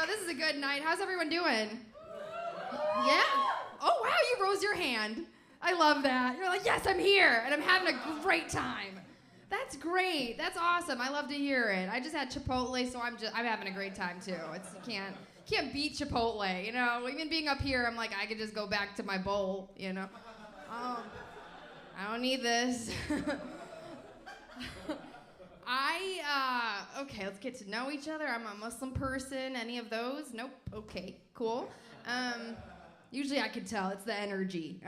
go. This is a good night. How's everyone doing? Yeah? Oh, wow, you rose your hand. I love that. You're like, yes, I'm here, and I'm having a great time. That's great. That's awesome. I love to hear it. I just had Chipotle, so I'm having a great time too. You can't beat Chipotle, you know. Even being up here, I'm like, I could just go back to my bowl, you know. I don't need this. Okay, let's get to know each other. I'm a Muslim person. Any of those? Nope. Okay, cool. Usually I could tell. It's the energy.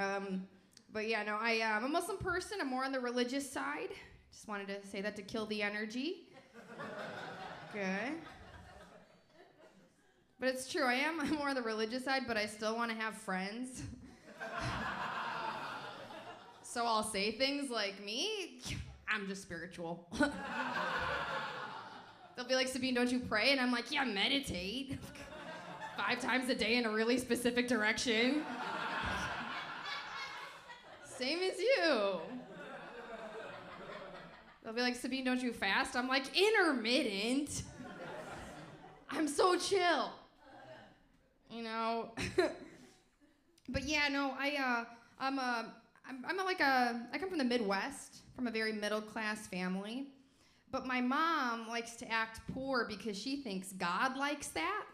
But yeah, no, I'm a Muslim person. I'm more on the religious side. Just wanted to say that to kill the energy. Good. But it's true, I'm more on the religious side, but I still want to have friends. So I'll say things like, me, I'm just spiritual. They'll be like, Sabeen, don't you pray? And I'm like, yeah, meditate. 5 times a day in a really specific direction. Same as you. They'll be like, Sabeen, don't you fast? I'm like, intermittent. I'm so chill. You know? But yeah, no, I come from the Midwest, from a very middle-class family. But my mom likes to act poor because she thinks God likes that.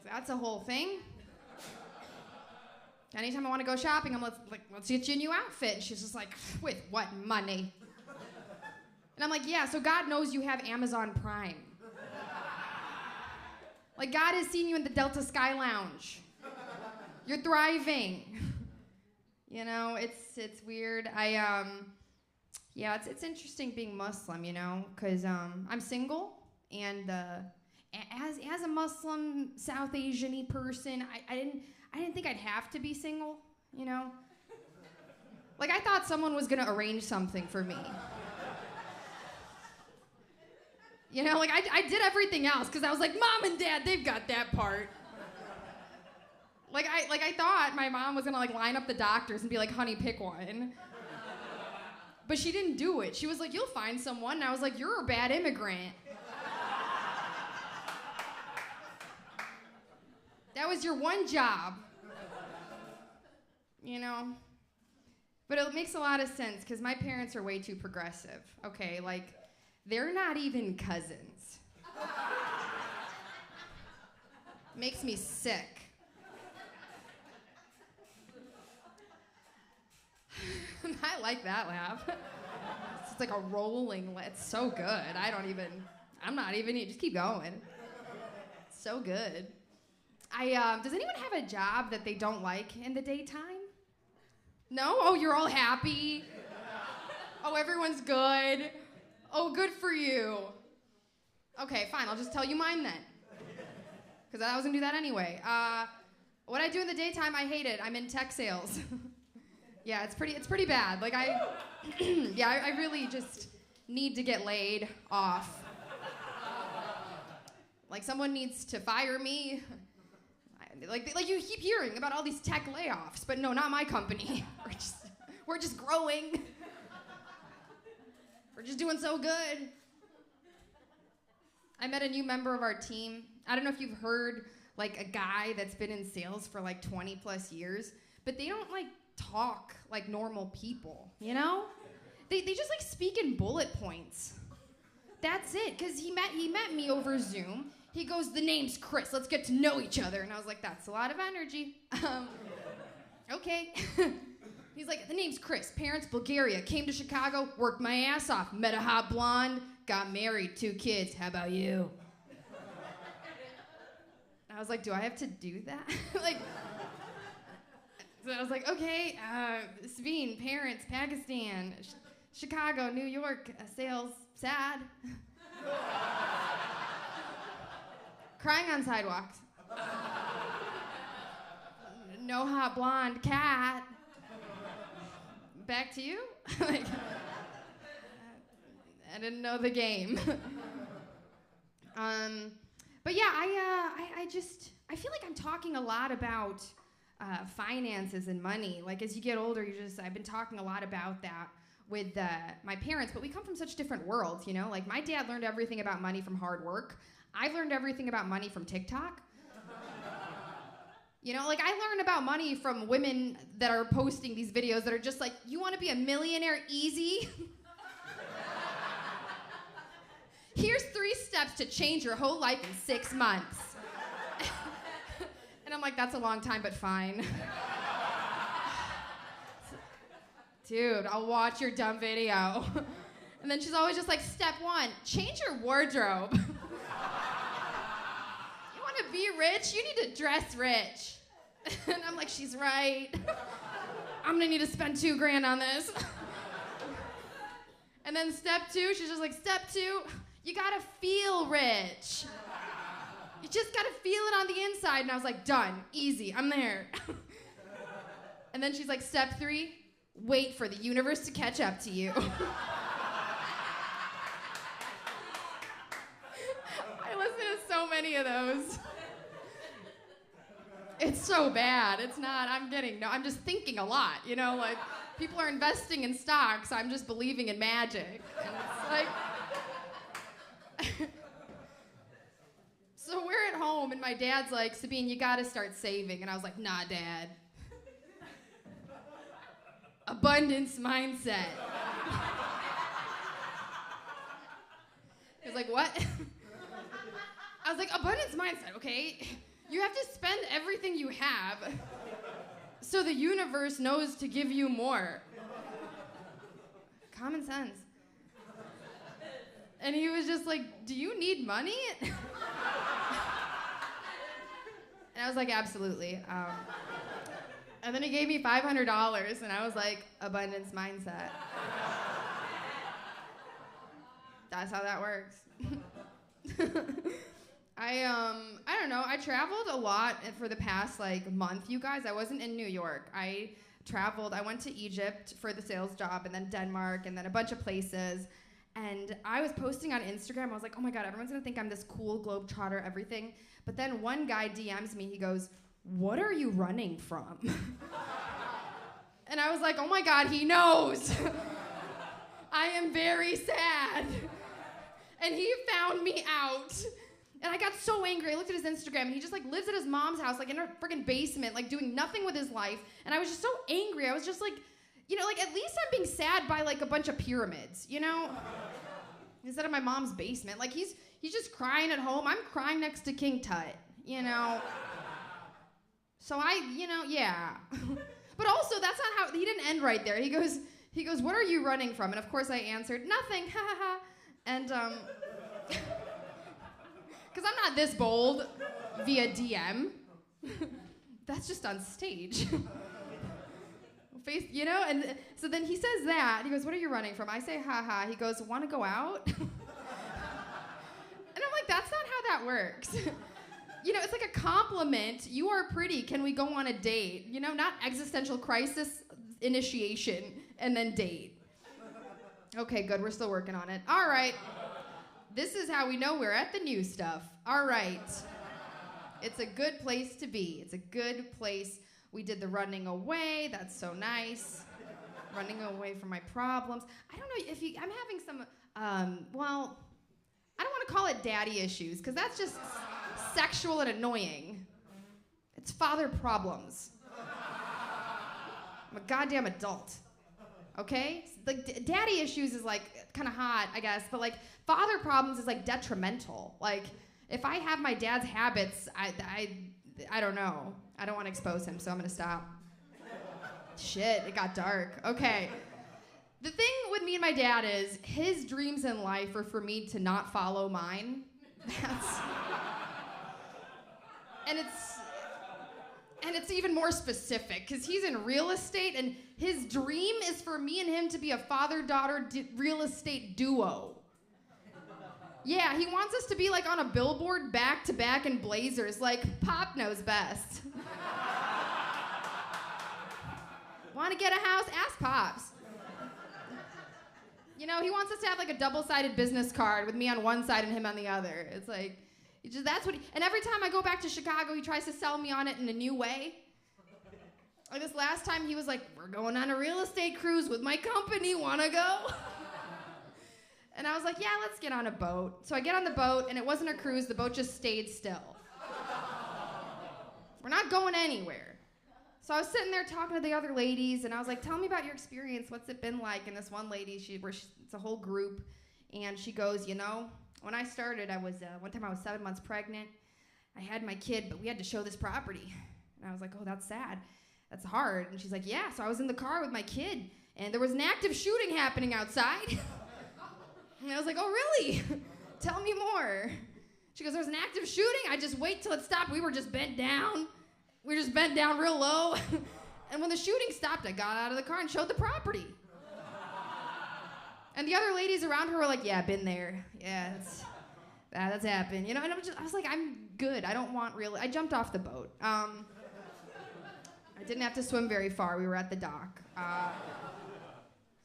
That's a whole thing. Anytime I want to go shopping, I'm like, let's get you a new outfit. And she's just like, with what money? And I'm like, yeah, so God knows you have Amazon Prime. Like, God has seen you in the Delta Sky Lounge. You're thriving. You know, it's weird. It's interesting being Muslim, you know, because I'm single, and as a Muslim South Asian-y person, I didn't think I'd have to be single, you know? Like, I thought someone was gonna arrange something for me. You know, like, I did everything else, because I was like, Mom and Dad, they've got that part. I thought my mom was gonna, like, line up the doctors and be like, honey, pick one. But she didn't do it. She was like, you'll find someone. And I was like, you're a bad immigrant. That was your one job. You know? But it makes a lot of sense, because my parents are way too progressive. Okay, like, they're not even cousins. Makes me sick. I like that laugh. It's like a rolling, it's so good. I'm not even, just keep going. It's so good. Does anyone have a job that they don't like in the daytime? No? Oh, you're all happy? Oh, everyone's good? Oh, good for you. Okay, fine, I'll just tell you mine then. Because I was gonna do that anyway. What I do in the daytime, I hate it. I'm in tech sales. Yeah, it's pretty bad. Like, I really just need to get laid off. Like, someone needs to fire me. Like you keep hearing about all these tech layoffs, but no, not my company. We're just growing. We're just doing so good. I met a new member of our team. I don't know if you've heard, like, a guy that's been in sales for like 20 plus years, but they don't like talk like normal people, you know? They just like speak in bullet points. That's it, because he met me over Zoom. He goes, the name's Chris, let's get to know each other. And I was like, that's a lot of energy. Okay. He's like, the name's Chris, parents Bulgaria, came to Chicago, worked my ass off, met a hot blonde, got married, 2 kids, how about you? I was like, do I have to do that? Like, so I was like, okay, Sabeen, parents, Pakistan, Chicago, New York, sales, sad. Crying on sidewalks. No hot blonde cat. Back to you? Like, I didn't know the game. But yeah, I feel like I'm talking a lot about finances and money. Like, as you get older, I've been talking a lot about that with my parents, but we come from such different worlds, you know? Like, my dad learned everything about money from hard work. I've learned everything about money from TikTok. You know, like I learned about money from women that are posting these videos that are just like, you want to be a millionaire easy? Here's 3 steps to change your whole life in 6 months. And I'm like, that's a long time, but fine. Dude, I'll watch your dumb video. And then she's always just like, step 1, change your wardrobe. You want to be rich? You need to dress rich. And I'm like, she's right. I'm gonna need to spend $2,000 on this. And then step 2, she's just like, step 2, you gotta feel rich. You just gotta feel it on the inside. And I was like, done, easy, I'm there. And then she's like, step 3, wait for the universe to catch up to you. I listen to so many of those. It's so bad. It's not, I'm just thinking a lot, you know, like people are investing in stocks, I'm just believing in magic. And it's like, so we're at home and my dad's like, Sabeen, you gotta start saving. And I was like, nah, Dad. Abundance mindset. He was like, what? I was like, abundance mindset, okay? You have to spend everything you have so the universe knows to give you more. Common sense. And he was just like, do you need money? And I was like, absolutely. And then he gave me $500 and I was like, abundance mindset. That's how that works. I don't know, I traveled a lot for the past month, you guys. I wasn't in New York. I traveled, I went to Egypt for the sales job and then Denmark and then a bunch of places. And I was posting on Instagram, I was like, oh my God, everyone's gonna think I'm this cool globetrotter, everything. But then one guy DMs me, he goes, what are you running from? And I was like, oh my God, he knows. I am very sad. And he found me out. And I got so angry. I looked at his Instagram and he just lives at his mom's house, in her freaking basement, doing nothing with his life. And I was just so angry. I was just like, at least I'm being sad by a bunch of pyramids, you know? Instead of my mom's basement. He's just crying at home. I'm crying next to King Tut, you know? So yeah. But also that's not how, he didn't end right there. He goes, what are you running from? And of course I answered, nothing, ha ha ha. And because I'm not this bold via DM. That's just on stage. You know, and so then he says that. He goes, what are you running from? I say, ha ha. He goes, want to go out? And I'm like, that's not how that works. You know, it's like a compliment. You are pretty. Can we go on a date? You know, not existential crisis initiation and then date. Okay, good. We're still working on it. All right. This is how we know we're at the new stuff. All right. It's a good place to be. It's a good place. We did the running away. That's so nice. Running away from my problems. I don't know if I'm having some, well, I don't want to call it daddy issues because that's just sexual and annoying. It's father problems. I'm a goddamn adult. Okay? Daddy issues is kind of hot, I guess, but father problems is detrimental. If I have my dad's habits, I don't know. I don't want to expose him, so I'm gonna stop. Shit, it got dark. Okay. The thing with me and my dad is his dreams in life are for me to not follow mine. And it's even more specific because he's in real estate and his dream is for me and him to be a father-daughter real estate duo. Yeah, he wants us to be on a billboard back to back in blazers, Pop knows best. Want to get a house? Ask Pops. You know, he wants us to have a double-sided business card with me on one side and him on the other. It's that's what and every time I go back to Chicago, he tries to sell me on it in a new way. This last time he was like, we're going on a real estate cruise with my company, wanna go? And I was like, yeah, let's get on a boat. So I get on the boat, and it wasn't a cruise. The boat just stayed still. We're not going anywhere. So I was sitting there talking to the other ladies, and I was like, tell me about your experience. What's it been like? And this one lady, it's a whole group, and she goes, when I started, one time I was 7 months pregnant. I had my kid, but we had to show this property. And I was like, oh, that's sad. That's hard. And she's like, yeah, so I was in the car with my kid, and there was an active shooting happening outside. And I was like, oh, really? Tell me more. She goes, there's an active shooting? I just wait till it stopped. We were just bent down. We were just bent down real low. And when the shooting stopped, I got out of the car and showed the property. And the other ladies around her were like, yeah, been there. Yeah, that's happened. And I was like, I'm good. I don't want I jumped off the boat. I didn't have to swim very far. We were at the dock.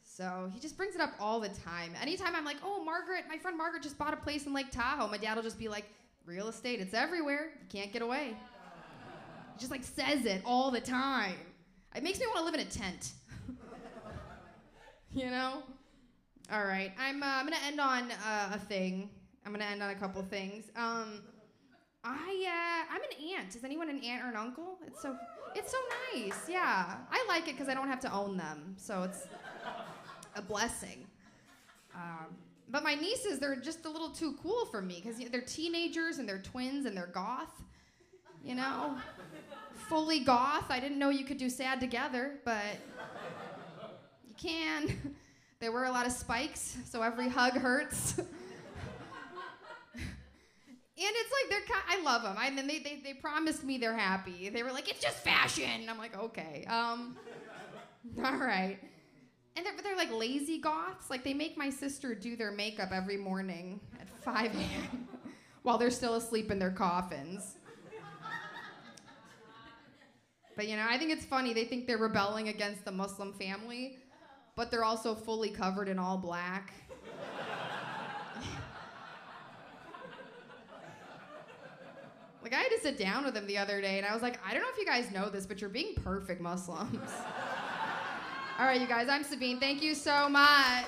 So he just brings it up all the time. Anytime I'm like, oh, my friend Margaret just bought a place in Lake Tahoe, my dad will just be like, real estate, it's everywhere. You can't get away. He just says it all the time. It makes me want to live in a tent. All right, I'm gonna end on a thing. I'm gonna end on a couple things. I'm an aunt. Is anyone an aunt or an uncle? It's so nice. Yeah, I like it because I don't have to own them, so it's a blessing. But my nieces, they're just a little too cool for me because they're teenagers and they're twins and they're goth. Fully goth. I didn't know you could do sad together, but you can. They wear a lot of spikes, so every hug hurts. And it's I love them. And then they promised me they're happy. They were like, it's just fashion. And I'm like, okay. All right. And they're like lazy goths. They make my sister do their makeup every morning at 5 a.m. while they're still asleep in their coffins. But I think it's funny. They think they're rebelling against the Muslim family, but they're also fully covered in all black. I had to sit down with them the other day, and I was like, I don't know if you guys know this, but you're being perfect Muslims. All right, you guys, I'm Sabeen. Thank you so much.